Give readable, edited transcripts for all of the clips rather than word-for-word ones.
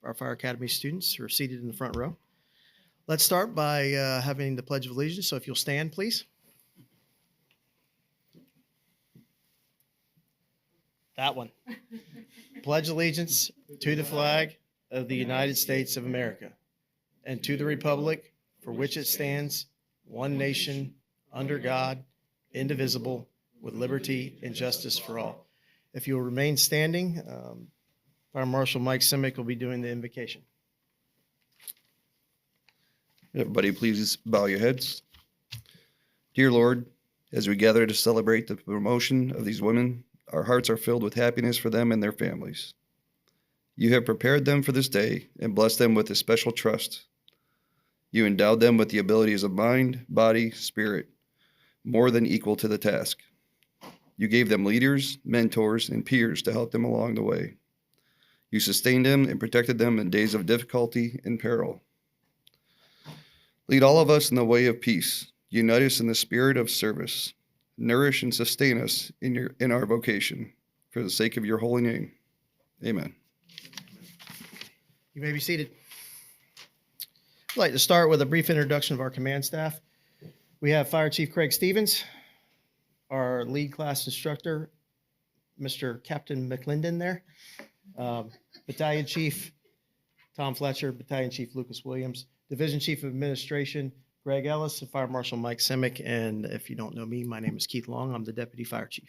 our Fire Academy students who are seated in the front row. Let's start by having the Pledge of Allegiance. So if you'll stand, please. That one. Pledge allegiance to the flag of the United States of America and to the republic for which it stands, one nation, under God, indivisible, with liberty and justice for all. If you'll remain standing, Fire Marshal Mike Simic will be doing the invocation. Everybody, please bow your heads. Dear Lord, as we gather to celebrate the promotion of these women, our hearts are filled with happiness for them and their families. You have prepared them for this day and blessed them with a special trust. You endowed them with the abilities of mind, body, spirit, more than equal to the task. You gave them leaders, mentors, and peers to help them along the way. You sustained them and protected them in days of difficulty and peril. Lead all of us in the way of peace. Unite us in the spirit of service. Nourish and sustain us in our vocation, for the sake of your holy name. Amen. You may be seated. I'd like to start with a brief introduction of our command staff. We have Fire Chief Craig Stevens, our lead class instructor, Mr. Captain McClendon there, Battalion Chief Tom Fletcher, Battalion Chief Lucas Williams, Division Chief of Administration Greg Ellis, and Fire Marshal Mike Simic. And if you don't know me, my name is Keith Long. I'm the Deputy Fire Chief.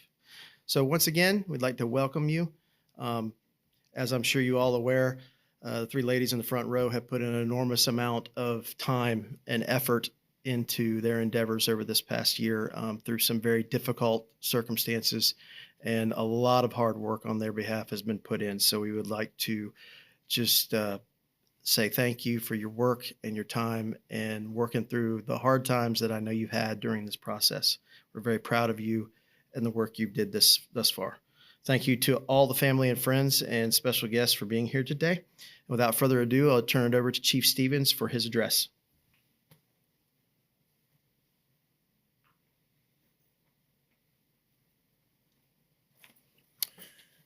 So once again, we'd like to welcome you. As I'm sure you all aware, the three ladies in the front row have put an enormous amount of time and effort into their endeavors over this past year through some very difficult circumstances, and a lot of hard work on their behalf has been put in. So we would like to just say thank you for your work and your time and working through the hard times that I know you've had during this process. We're very proud of you and the work you did thus far. Thank you to all the family and friends and special guests for being here today. Without further ado, I'll turn it over to Chief Stevens for his address.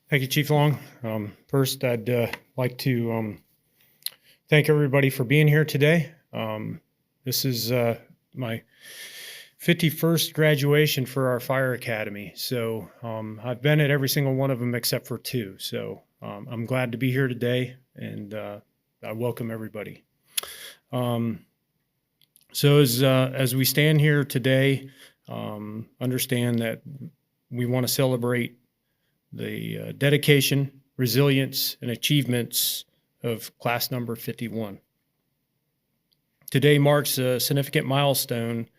Thank you, Chief Long. First, I'd like to thank everybody for being here today. This is my 51st graduation for our Fire Academy. So I've been at every single one of them except for two. So I'm glad to be here today, and I welcome everybody. So as we stand here today, understand that we want to celebrate the dedication, resilience, and achievements of class number 51. Today marks a significant milestone,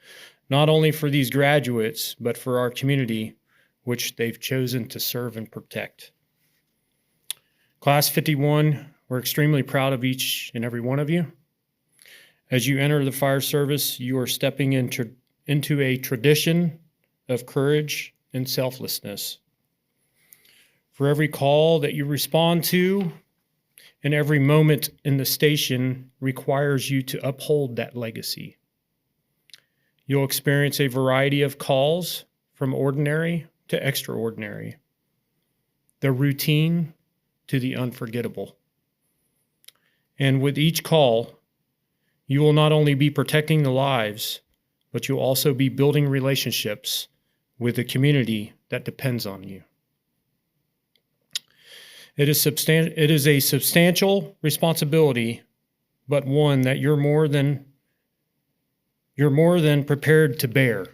not only for these graduates, but for our community, which they've chosen to serve and protect. Class 51, we're extremely proud of each and every one of you. As you enter the fire service, you are stepping into a tradition of courage and selflessness. For every call that you respond to, and every moment in the station requires you to uphold that legacy. You'll experience a variety of calls, from ordinary to extraordinary, the routine to the unforgettable. And with each call, you will not only be protecting the lives, but you'll also be building relationships with the community that depends on you. It is a substantial responsibility, but one that you're more than prepared to bear.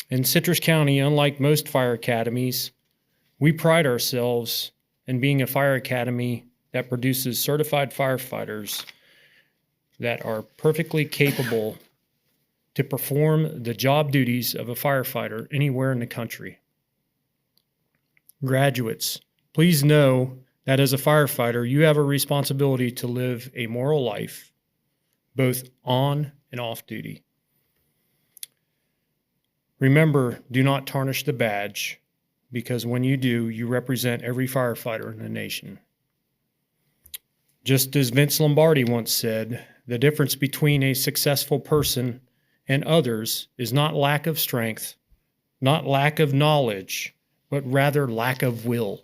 In Citrus County, unlike most fire academies, we pride ourselves in being a fire academy that produces certified firefighters that are perfectly capable to perform the job duties of a firefighter anywhere in the country. Graduates, please know that as a firefighter, you have a responsibility to live a moral life, both on and off duty. Remember, do not tarnish the badge, because when you do, you represent every firefighter in the nation. Just as Vince Lombardi once said, the difference between a successful person and others is not lack of strength, not lack of knowledge, but rather lack of will.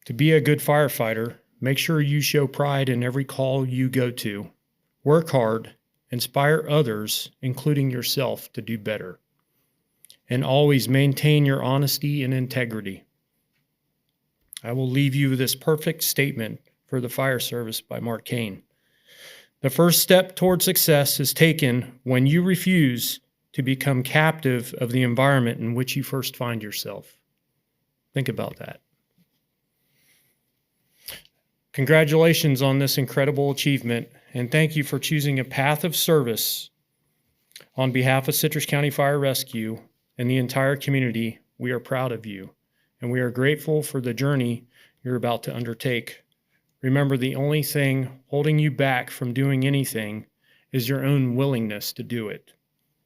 To be a good firefighter, make sure you show pride in every call you go to. Work hard, inspire others, including yourself, to do better. And always maintain your honesty and integrity. I will leave you with this perfect statement for the fire service by Mark Kane. The first step toward success is taken when you refuse to become captive of the environment in which you first find yourself. Think about that. Congratulations on this incredible achievement, and thank you for choosing a path of service. On behalf of Citrus County Fire Rescue and the entire community, we are proud of you, and we are grateful for the journey you're about to undertake. Remember, the only thing holding you back from doing anything is your own willingness to do it.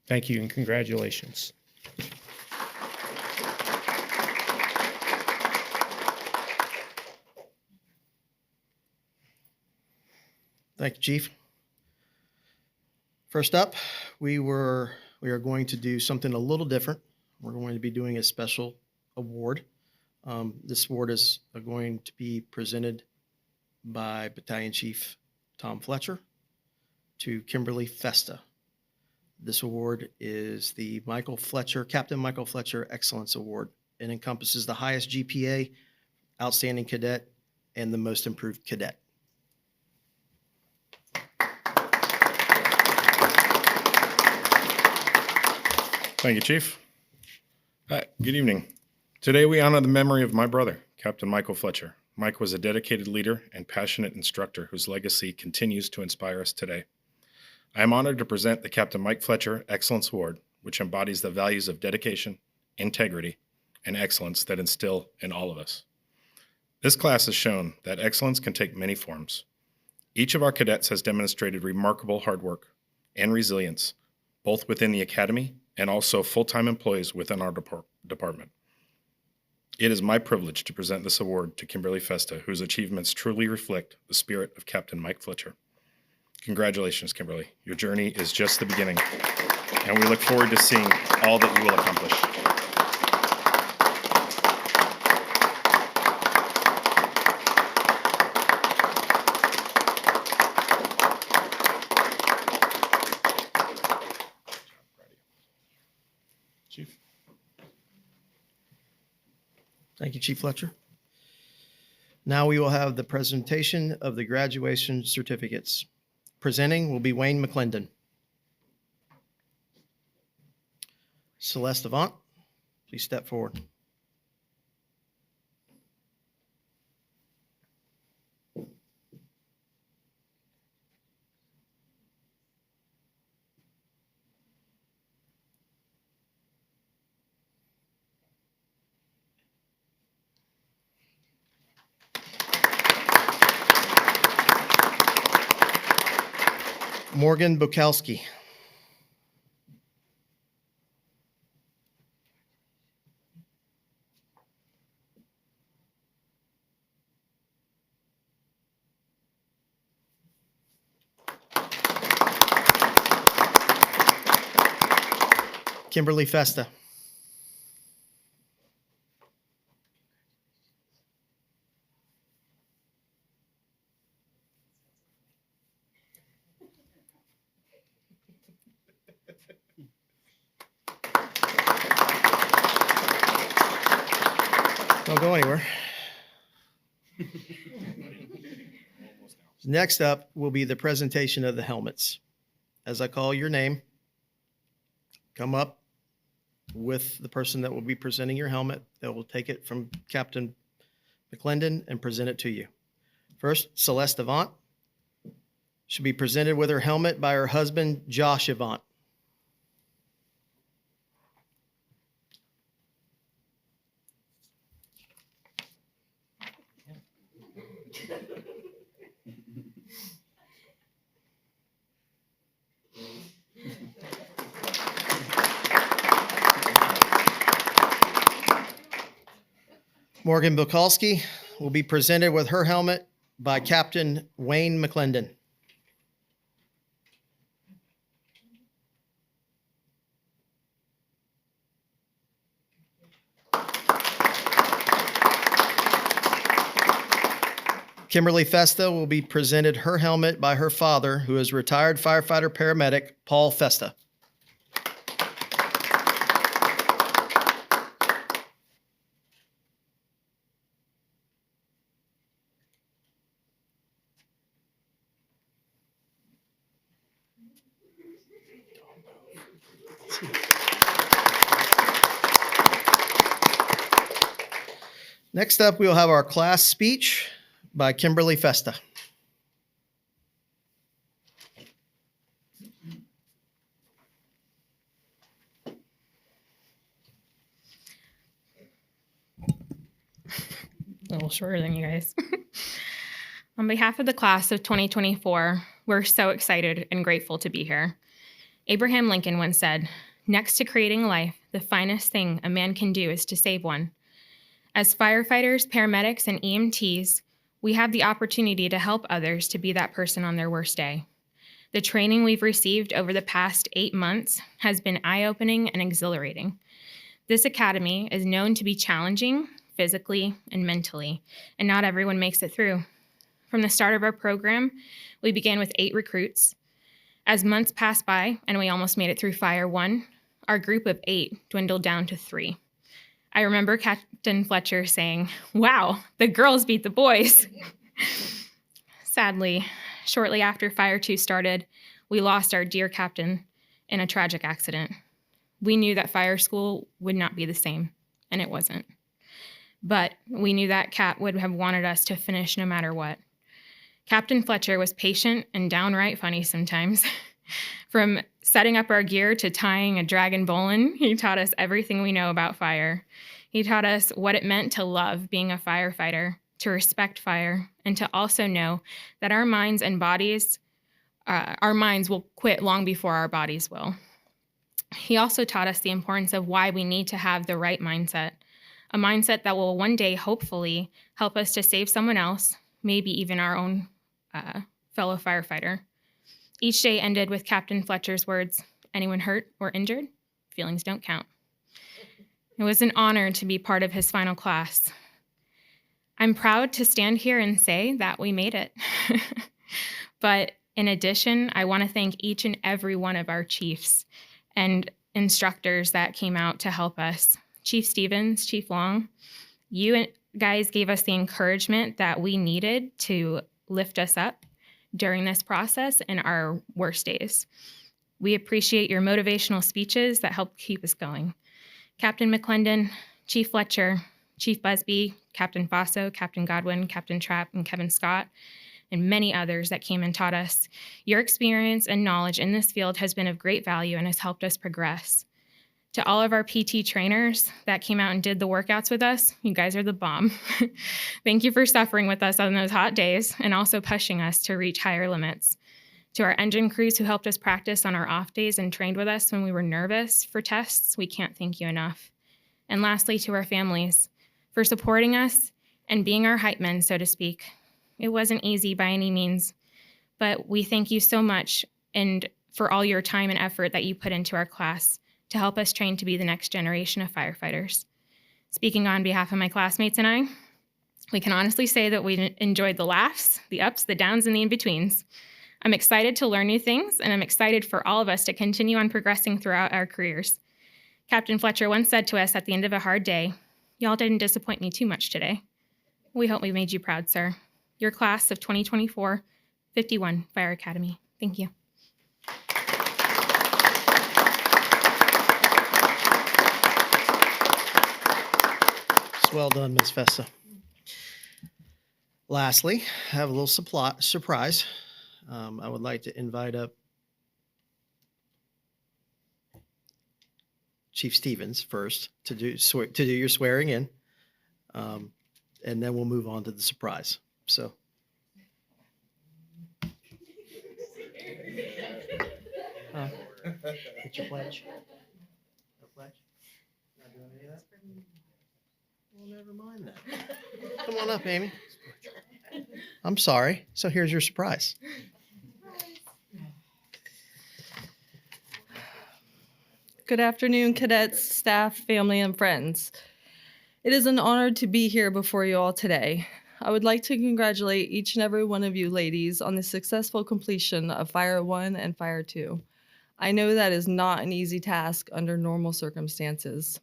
Thank you and congratulations. Thank you, Chief. First up, we are going to do something a little different. We're going to be doing a special award. This award is going to be presented by Battalion Chief Tom Fletcher to Kimberly Festa. This award is the Captain Michael Fletcher Excellence Award. It encompasses the highest GPA, outstanding cadet, and the most improved cadet. Thank you, Chief. Good evening. Today we honor the memory of my brother, Captain Michael Fletcher. Mike was a dedicated leader and passionate instructor whose legacy continues to inspire us today. I am honored to present the Captain Mike Fletcher Excellence Award, which embodies the values of dedication, integrity, and excellence that instill in all of us. This class has shown that excellence can take many forms. Each of our cadets has demonstrated remarkable hard work and resilience, both within the academy and also full-time employees within our department. It is my privilege to present this award to Kimberly Festa, whose achievements truly reflect the spirit of Captain Mike Fletcher. Congratulations, Kimberly. Your journey is just the beginning, and we look forward to seeing all that you will accomplish. Chief. Thank you, Chief Fletcher. Now we will have the presentation of the graduation certificates. Presenting will be Wayne McClendon. Celeste Avant, please step forward. Morgan Bukowski. Kimberly Festa. Don't go anywhere. Next up will be the presentation of the helmets. As I call your name, come up with the person that will be presenting your helmet. They will take it from Captain McClendon and present it to you. First, Celeste Avant should be presented with her helmet by her husband, Josh Avant. Morgan Bukowski will be presented with her helmet by Captain Wayne McClendon. Kimberly Festa will be presented her helmet by her father, who is retired firefighter paramedic Paul Festa. Next up, we'll have our class speech by Kimberly Festa. A little shorter than you guys. On behalf of the class of 2024, we're so excited and grateful to be here. Abraham Lincoln once said, "Next to creating life, the finest thing a man can do is to save one." As firefighters, paramedics, and EMTs, we have the opportunity to help others to be that person on their worst day. The training we've received over the past 8 months has been eye-opening and exhilarating. This academy is known to be challenging physically and mentally, and not everyone makes it through. From the start of our program, we began with 8 recruits. As months passed by and we almost made it through Fire 1, our group of 8 dwindled down to 3. I remember Captain Fletcher saying, "Wow, the girls beat the boys." Sadly, shortly after Fire 2 started, we lost our dear captain in a tragic accident. We knew that fire school would not be the same, and it wasn't. But we knew that Cap would have wanted us to finish no matter what. Captain Fletcher was patient and downright funny sometimes. From setting up our gear to tying a dragon bowline, he taught us everything we know about fire. He taught us what it meant to love being a firefighter, to respect fire, and to also know that our minds will quit long before our bodies will. He also taught us the importance of why we need to have the right mindset, a mindset that will one day hopefully help us to save someone else, maybe even our own fellow firefighter. Each day ended with Captain Fletcher's words, "Anyone hurt or injured? Feelings don't count." It was an honor to be part of his final class. I'm proud to stand here and say that we made it. But in addition, I want to thank each and every one of our chiefs and instructors that came out to help us. Chief Stevens, Chief Long, you guys gave us the encouragement that we needed to lift us up during this process and our worst days. We appreciate your motivational speeches that help keep us going. Captain McClendon, Chief Fletcher, Chief Busby, Captain Faso, Captain Godwin, Captain Trapp, and Kevin Scott, and many others that came and taught us. Your experience and knowledge in this field has been of great value and has helped us progress. To all of our PT trainers that came out and did the workouts with us, you guys are the bomb. Thank you for suffering with us on those hot days and also pushing us to reach higher limits. To our engine crews who helped us practice on our off days and trained with us when we were nervous for tests, we can't thank you enough. And lastly, to our families for supporting us and being our hype men, so to speak. It wasn't easy by any means, but we thank you so much and for all your time and effort that you put into our class to help us train to be the next generation of firefighters. Speaking on behalf of my classmates and I, we can honestly say that we enjoyed the laughs, the ups, the downs, and the in-betweens. I'm excited to learn new things, and I'm excited for all of us to continue on progressing throughout our careers. Captain Fletcher once said to us at the end of a hard day, "Y'all didn't disappoint me too much today." We hope we made you proud, sir. Your class of 2024, 51 Fire Academy. Thank you. Well done, Ms. Festa. Lastly, I have a little surprise. I would like to invite up Chief Stevens first to do your swearing in, and then we'll move on to the surprise. So. Get your pledge. No pledge? Not doing any of that? Well, never mind that. Come on up, Amy. I'm sorry. So here's your surprise. Good afternoon, cadets, staff, family, and friends. It is an honor to be here before you all today. I would like to congratulate each and every one of you ladies on the successful completion of Fire 1 and Fire 2. I know that is not an easy task under normal circumstances.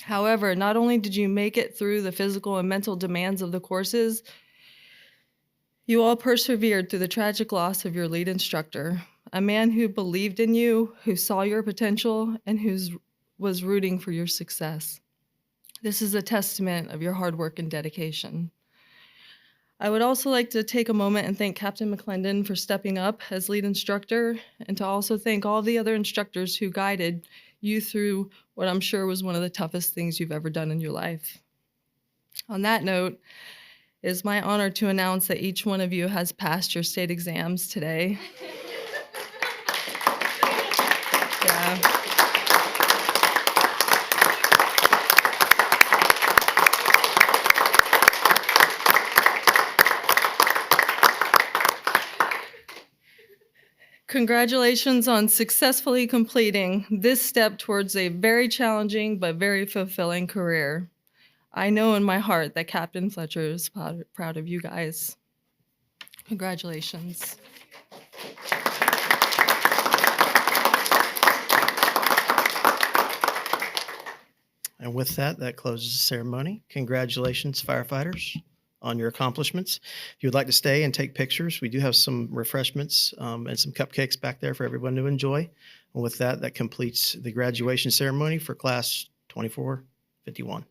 However, not only did you make it through the physical and mental demands of the courses, you all persevered through the tragic loss of your lead instructor, a man who believed in you, who saw your potential, and who was rooting for your success. This is a testament of your hard work and dedication. I would also like to take a moment and thank Captain McClendon for stepping up as lead instructor, and to also thank all the other instructors who guided you through what I'm sure was one of the toughest things you've ever done in your life. On that note, it is my honor to announce that each one of you has passed your state exams today. Yeah. Congratulations on successfully completing this step towards a very challenging but very fulfilling career. I know in my heart that Captain Fletcher is proud of you guys. Congratulations. And with that, that closes the ceremony. Congratulations, firefighters, on your accomplishments. If you would like to stay and take pictures, we do have some refreshments and some cupcakes back there for everyone to enjoy. And with that, that completes the graduation ceremony for class 2451.